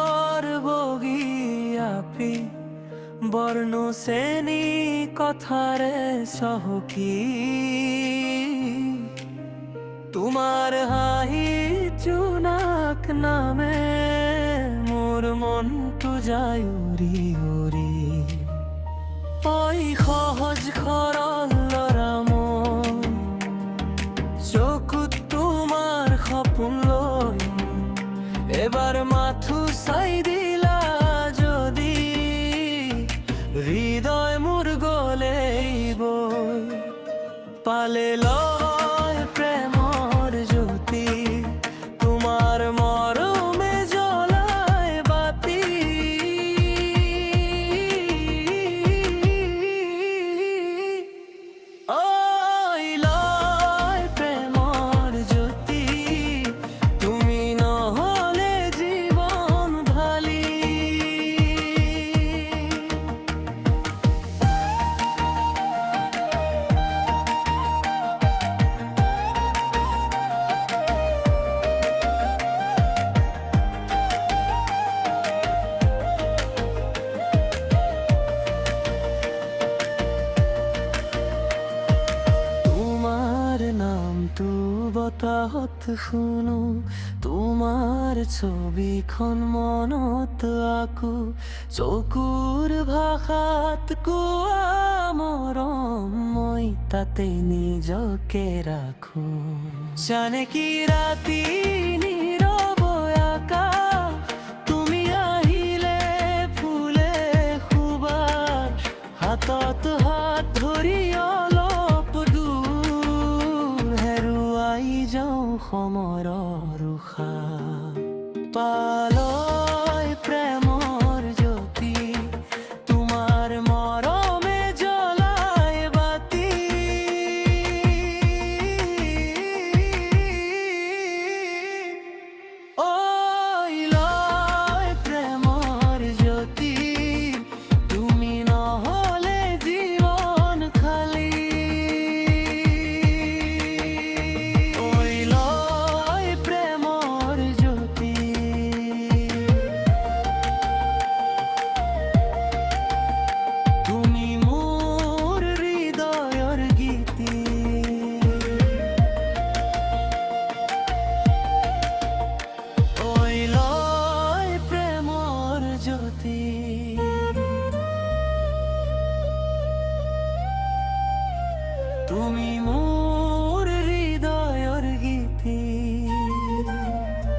ঘর বগিয়াপি বর্ণ শ্রেণী কথারে সহকি তোমার হাহি চুনাক নামে মোর মনটো যায় উৰি উৰি ওই সহজ সৰল ল'ৰা মন চকুত তোমাৰ সপোন লৈ এবাৰ মাথো চাই দিলা যদি হৃদয় মোৰ গলেই বৈ পালে লয় প্ৰেমৰ জ্যোতি তোমাৰ মৰমে জ্বলায় বাতি ঐ লয় প্ৰেমৰ জ্যোতি তুমি নহলে জীৱন ঢালি তোমার নামটো বতাহত শুনো তোমাৰ ছবিখন মনত আকো চকুৰ ভাষাত কোৱা মৰম মই তাতে নিজকে ৰাখো জানে কি ৰাতি নীৰৱ আকাশ তুমি আহিলে ফুলে সুবাস হাতত হাত ধৰি অলপ দূৰ হেৰুৱাই যাওঁ সময়ৰ উশাহ পালয় প্ৰেমৰ জ্যোতি তোমাৰ মৰমে জ্বলায় বাতি ঐ লয় প্ৰেমৰ জ্যোতি তুমি নহলে জীৱন খালি ঐ লয় প্ৰেমৰ জ্যোতি তুমি মোৰ হৃদয়ৰ গীতি ঐ লয় প্ৰেমৰ জ্যোতি তুমি